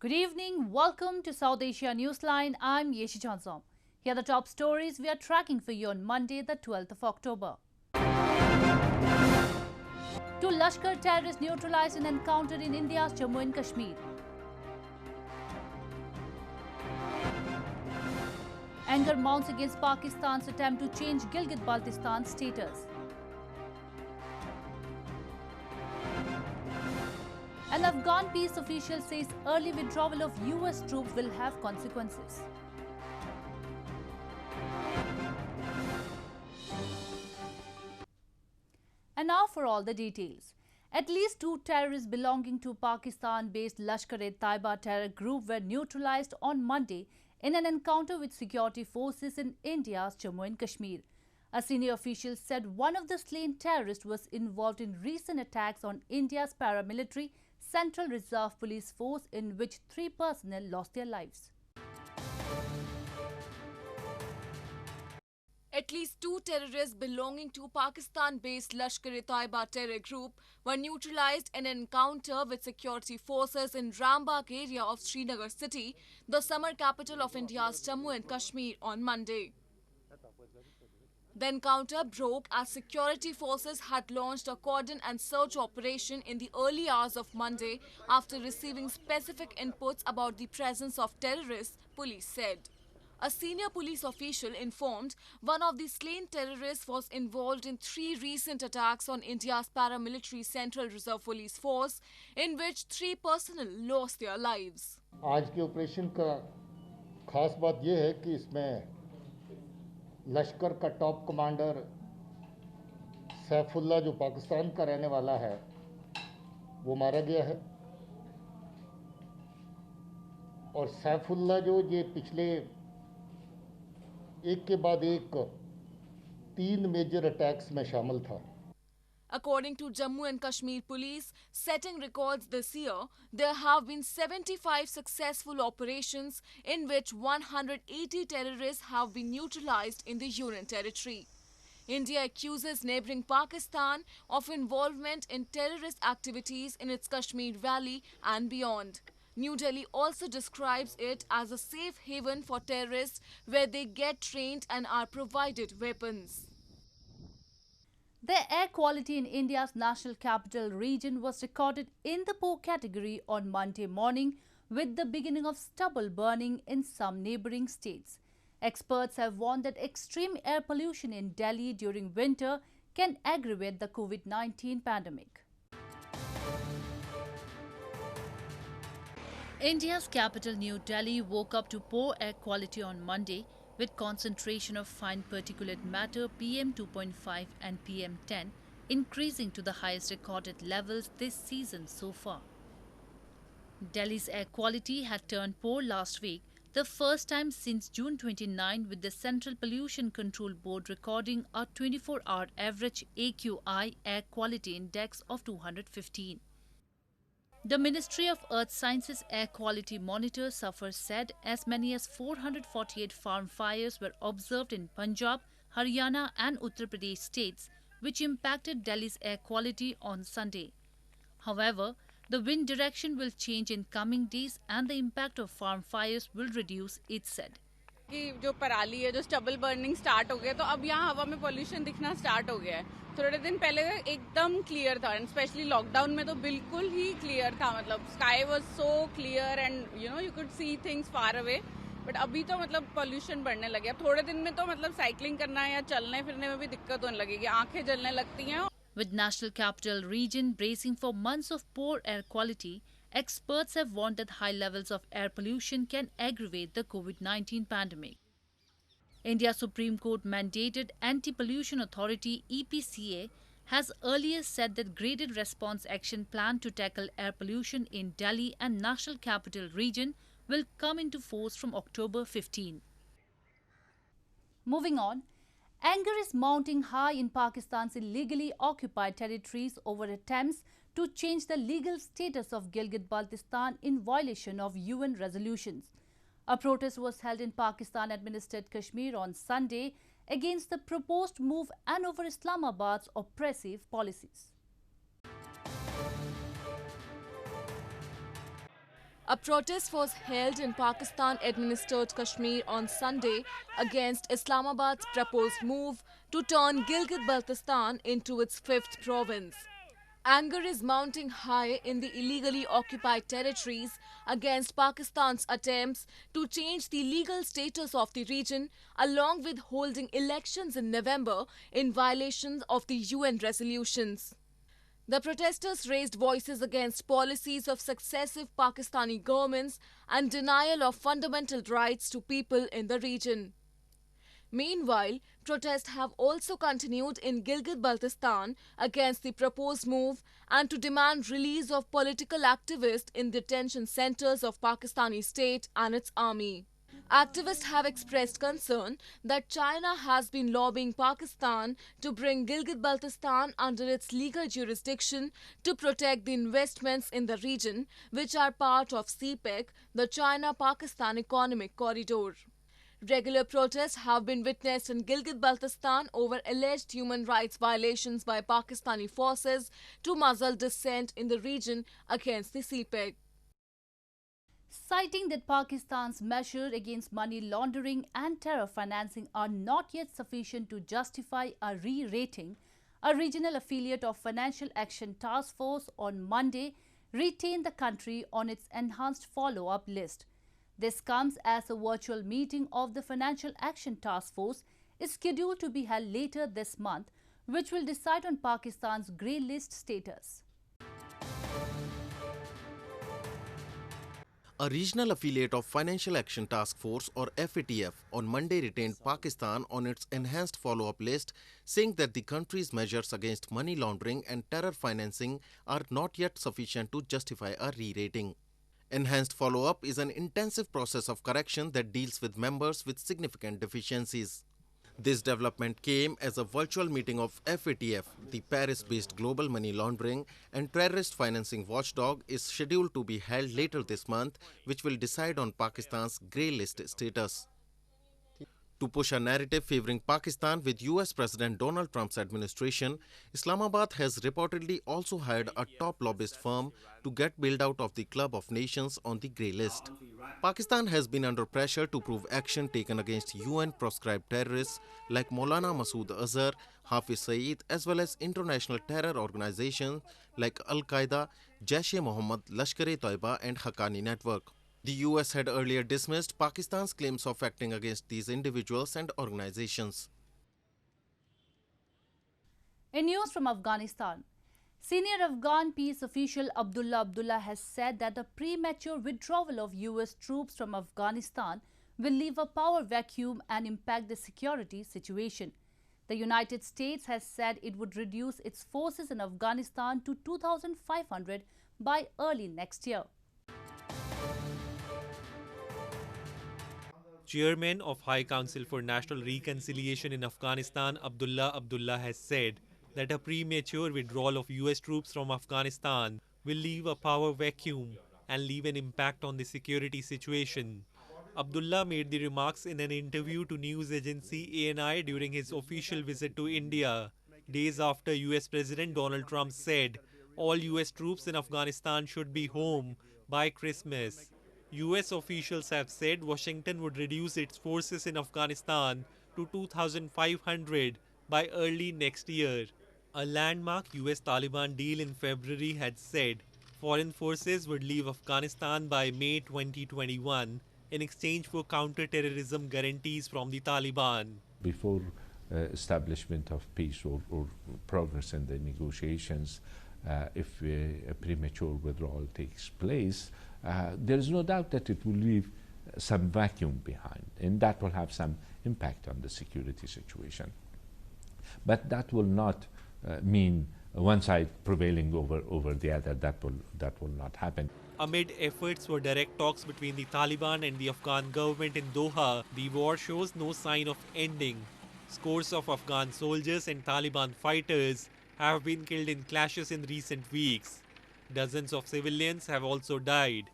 Good evening. Welcome to South Asia Newsline. I'm Yeshi Chansom. Here are the top stories we are tracking for you on Monday, the 12th of October. Two Lashkar terrorists neutralized in encounter in India's Jammu and Kashmir. Anger mounts against Pakistan's attempt to change Gilgit Baltistan status. An Afghan peace official says early withdrawal of US troops will have consequences. And now for all the details. At least two terrorists belonging to Pakistan-based Lashkar-e-Taiba terror group were neutralized on Monday in an encounter with security forces in India's Jammu and Kashmir. A senior official said one of the slain terrorists was involved in recent attacks on India's paramilitary Central Reserve Police Force, in which 3 personnel lost their lives. At least two terrorists belonging to Pakistan-based Lashkar-e-Taiba terror group were neutralized in an encounter with security forces in Rambagh area of Srinagar city, the summer capital of India's Jammu and Kashmir, on Monday. The encounter broke as security forces had launched a cordon and search operation in the early hours of Monday after receiving specific inputs about the presence of terrorists, police said. A senior police official informed one of the slain terrorists was involved in 3 recent attacks on India's paramilitary Central Reserve Police Force, in which 3 personnel lost their lives. आज के operation का खास बात यह है कि इसमें लश्कर का टॉप कमांडर सैफुल्ला, जो पाकिस्तान का रहने वाला है, वो मारा गया है। और सैफुल्ला जो ये पिछले एक के बाद एक 3 मेजर अटैक्स में शामिल था। According to Jammu and Kashmir Police, setting records this year, there have been 75 successful operations in which 180 terrorists have been neutralized in the Union territory. India accuses neighboring Pakistan of involvement in terrorist activities in its Kashmir Valley and beyond. New Delhi also describes it as a safe haven for terrorists where they get trained and are provided weapons. The air quality in India's national capital region was recorded in the poor category on Monday morning, with the beginning of stubble burning in some neighbouring states. Experts have warned that extreme air pollution in Delhi during winter can aggravate the COVID-19 pandemic. India's capital New Delhi woke up to poor air quality on Monday, with concentration of fine particulate matter PM 2.5 and PM 10 increasing to the highest recorded levels this season so far. Delhi's air quality had turned poor last week, the first time since June 29, with the Central Pollution Control Board recording a 24-hour average AQI air quality index of 215. The Ministry of Earth Sciences Air Quality Monitor Safar said as many as 448 farm fires were observed in Punjab, Haryana and Uttar Pradesh states, which impacted Delhi's air quality on Sunday. However, the wind direction will change in coming days and the impact of farm fires will reduce, it said. कि जो पराली है, जो stubble burning start हो गया, तो अब यहाँ हवा में पॉल्यूशन दिखना स्टार्ट हो गया है। थोड़े दिन पहले एकदम क्लियर था, एंड स्पेशली लॉकडाउन में तो बिल्कुल ही क्लियर था, मतलब sky was so clear and you could see things far away. But अभी तो मतलब पॉल्यूशन बढ़ने लगे। अब थोड़े दिन में तो मतलब साइकिलिंग करना या चलने फिरने में भी दिक्कत होने लगेगी, आंखें जलने लगती हैं। With national capital region bracing for months of poor air quality, experts have warned that high levels of air pollution can aggravate the COVID-19 pandemic. India's Supreme Court mandated Anti-Pollution Authority EPCA has earlier said that graded response action plan to tackle air pollution in Delhi and National Capital Region will come into force from October 15. Moving on, anger is mounting high in Pakistan's illegally occupied territories over attempts to change the legal status of Gilgit Baltistan in violation of UN resolutions. A protest was held in Pakistan-administered Kashmir on Sunday against the proposed move and over Islamabad's oppressive policies. A protest was held in Pakistan-administered Kashmir on Sunday against Islamabad's proposed move to turn Gilgit Baltistan into its fifth province. Anger is mounting high in the illegally occupied territories against Pakistan's attempts to change the legal status of the region, along with holding elections in November in violation of the UN resolutions. The protesters raised voices against policies of successive Pakistani governments and denial of fundamental rights to people in the region. Meanwhile, protests have also continued in Gilgit-Baltistan against the proposed move and to demand release of political activists in detention centers of Pakistani state and its army. Activists have expressed concern that China has been lobbying Pakistan to bring Gilgit-Baltistan under its legal jurisdiction to protect the investments in the region, which are part of CPEC, the China-Pakistan Economic Corridor. Regular protests have been witnessed in Gilgit-Baltistan over alleged human rights violations by Pakistani forces to muzzle dissent in the region against the CPEC. Citing that Pakistan's measures against money laundering and terror financing are not yet sufficient to justify a re-rating, a regional affiliate of Financial Action Task Force on Monday retained the country on its enhanced follow-up list. This comes as a virtual meeting of the Financial Action Task Force is scheduled to be held later this month, which will decide on Pakistan's grey list status. A regional affiliate of Financial Action Task Force or FATF on Monday retained Pakistan on its enhanced follow-up list, saying that the country's measures against money laundering and terror financing are not yet sufficient to justify a re-rating. Enhanced follow-up is an intensive process of correction that deals with members with significant deficiencies. This development came as a virtual meeting of FATF, the Paris-based global money laundering and terrorist financing watchdog, is scheduled to be held later this month, which will decide on Pakistan's grey list status. To push a narrative favoring Pakistan with US President Donald Trump's administration, Islamabad has reportedly also hired a top lobbyist firm to get bailed out of the Club of Nations on the grey list. Pakistan has been under pressure to prove action taken against UN-proscribed terrorists like Maulana Masood Azhar, Hafiz Saeed, as well as international terror organizations like Al-Qaeda, Jaish-e-Mohammed, Lashkar-e-Taiba and Haqqani Network. The US had earlier dismissed Pakistan's claims of acting against these individuals and organizations. In news from Afghanistan, senior Afghan peace official Abdullah Abdullah has said that the premature withdrawal of US troops from Afghanistan will leave a power vacuum and impact the security situation. The United States has said it would reduce its forces in Afghanistan to 2,500 by early next year. Chairman of High Council for National Reconciliation in Afghanistan, Abdullah Abdullah, has said that a premature withdrawal of US troops from Afghanistan will leave a power vacuum and leave an impact on the security situation. Abdullah made the remarks in an interview to news agency ANI during his official visit to India, days after US President Donald Trump said all US troops in Afghanistan should be home by Christmas. US officials have said Washington would reduce its forces in Afghanistan to 2,500 by early next year. A landmark US Taliban deal in February had said foreign forces would leave Afghanistan by May 2021 in exchange for counter-terrorism guarantees from the Taliban. Before establishment of peace or progress in the negotiations, if a premature withdrawal takes place, there is no doubt that it will leave some vacuum behind, and that will have some impact on the security situation. But that will not mean one side prevailing over the other. That will not happen. Amid efforts for direct talks between the Taliban and the Afghan government in Doha, the war shows no sign of ending. Scores of Afghan soldiers and Taliban fighters have been killed in clashes in recent weeks. Dozens of civilians have also died.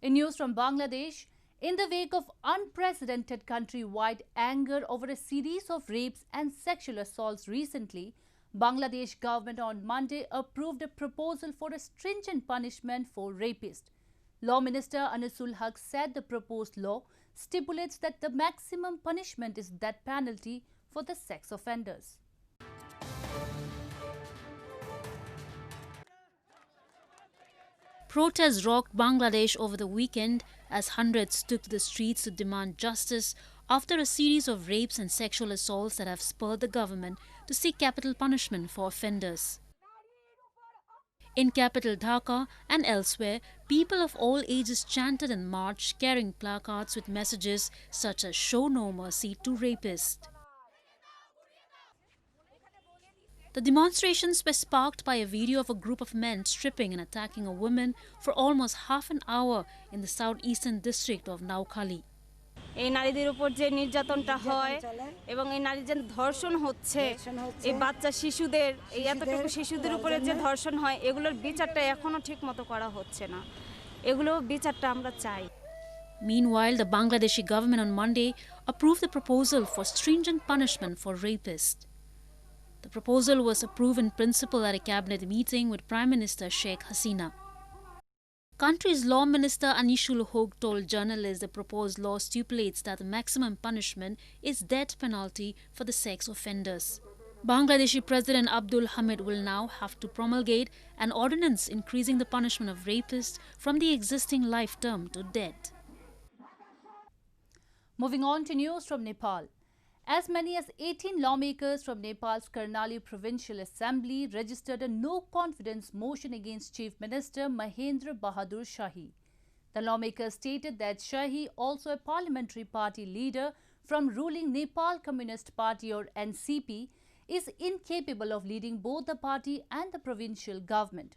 In news from Bangladesh, in the wake of unprecedented countrywide anger over a series of rapes and sexual assaults recently, Bangladesh government on Monday approved a proposal for a stringent punishment for rapists. Law Minister Anisul Haq said the proposed law stipulates that the maximum punishment is death penalty for the sex offenders. Protests rocked Bangladesh over the weekend as hundreds took to the streets to demand justice after a series of rapes and sexual assaults that have spurred the government to seek capital punishment for offenders. In capital Dhaka and elsewhere, people of all ages chanted and marched carrying placards with messages such as "Show no mercy to rapists." The demonstrations were sparked by a video of a group of men stripping and attacking a woman for almost half an hour in the southeastern district of Naukhali. এই নারীদের উপর যে নির্যাতনটা হয় এবং এই নারীর যে ধর্ষণ হচ্ছে এই বাচ্চা শিশুদের এই এতটুকু শিশুদের উপরে যে ধর্ষণ হয় এগুলোর বিচারটা এখনো ঠিকমতো করা হচ্ছে না এগুলো বিচারটা আমরা চাই Meanwhile, the Bangladeshi government on Monday approved the proposal for stringent punishment for rapists. The proposal was approved in principle at a cabinet meeting with Prime Minister Sheikh Hasina. Country's Law Minister Anisul Haq told journalists the proposed law stipulates that the maximum punishment is death penalty for the sex offenders. Bangladeshi President Abdul Hamid will now have to promulgate an ordinance increasing the punishment of rapists from the existing life term to death. Moving on to news from Nepal. As many as 18 lawmakers from Nepal's Karnali Provincial Assembly registered a no-confidence motion against Chief Minister Mahendra Bahadur Shahi. The lawmakers stated that Shahi, also a parliamentary party leader from ruling Nepal Communist Party or NCP, is incapable of leading both the party and the provincial government.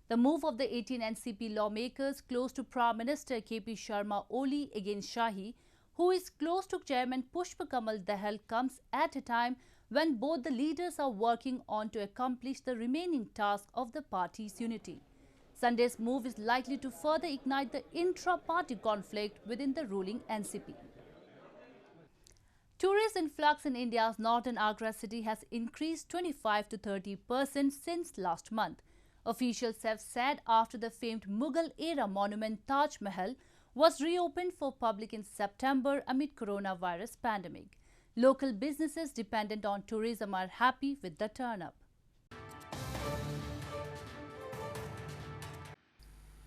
The move of the 18 NCP lawmakers close to Prime Minister KP Sharma Oli against Shahi, who is close to Chairman Pushpa Kamal Dahal, comes at a time when both the leaders are working on to accomplish the remaining task of the party's unity. Sunday's move is likely to further ignite the intra-party conflict within the ruling NCP. Tourist influx in India's northern Agra city has increased 25 to 30% since last month. Officials have said after the famed Mughal-era monument Taj Mahal was reopened for public in September amid coronavirus pandemic. Local businesses dependent on tourism are happy with the turn-up.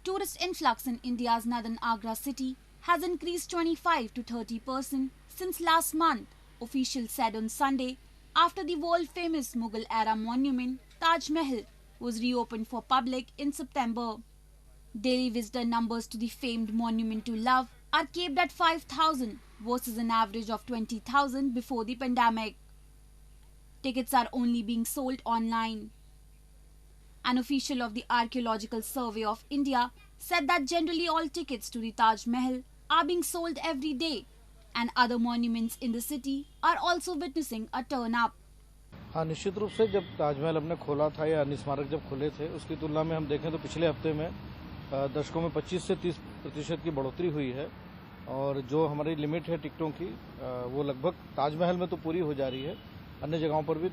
Tourist influx in India's northern Agra city has increased 25 to 30% since last month, officials said on Sunday after the world-famous Mughal-era monument Taj Mahal was reopened for public in September. Daily visitor numbers to the famed monument to love are capped at 5,000 versus an average of 20,000 before the pandemic. Tickets are only being sold online. An official of the Archaeological Survey of India said that generally all tickets to the Taj Mahal are being sold every day and other monuments in the city are also witnessing a turn-up. हाँ, निश्चित रूप से जब ताजमहल हमने खोला था या अन्य स्मारक जब खुले थे उसकी तुलना में हम देखें तो पिछले हफ्ते में दर्शकों में 25 से 30% की बढ़ोतरी हुई है और जो हमारी लिमिट है टिकटों की वो लगभग ताजमहल में तो पूरी हो जा रही है अन्य जगहों पर भी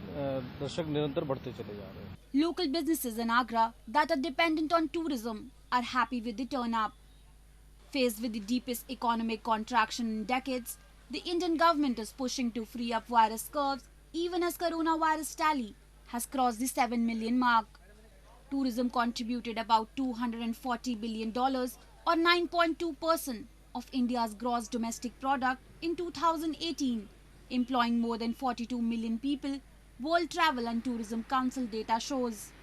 दर्शक निरंतर बढ़ते चले जा रहे हैं. Local businesses in Agra that are dependent on tourism are happy with the turn-up. Faced with the deepest economic contraction in decades, the Indian government is pushing to free up virus curves even as coronavirus tally has crossed the 7 million mark. Tourism contributed about $240 billion or 9.2% of India's gross domestic product in 2018, employing more than 42 million people, World Travel and Tourism Council data shows.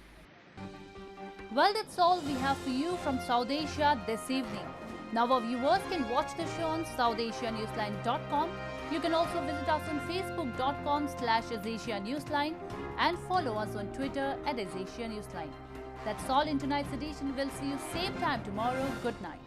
Well, that's all we have for you from South Asia this evening. Now our viewers can watch the show on SouthAsiaNewsline.com. You can also visit us on Facebook.com/AsAsiaNewsline and follow us on Twitter @AsAsiaNewsline. That's all in tonight's edition. We'll see you same time tomorrow. Good night.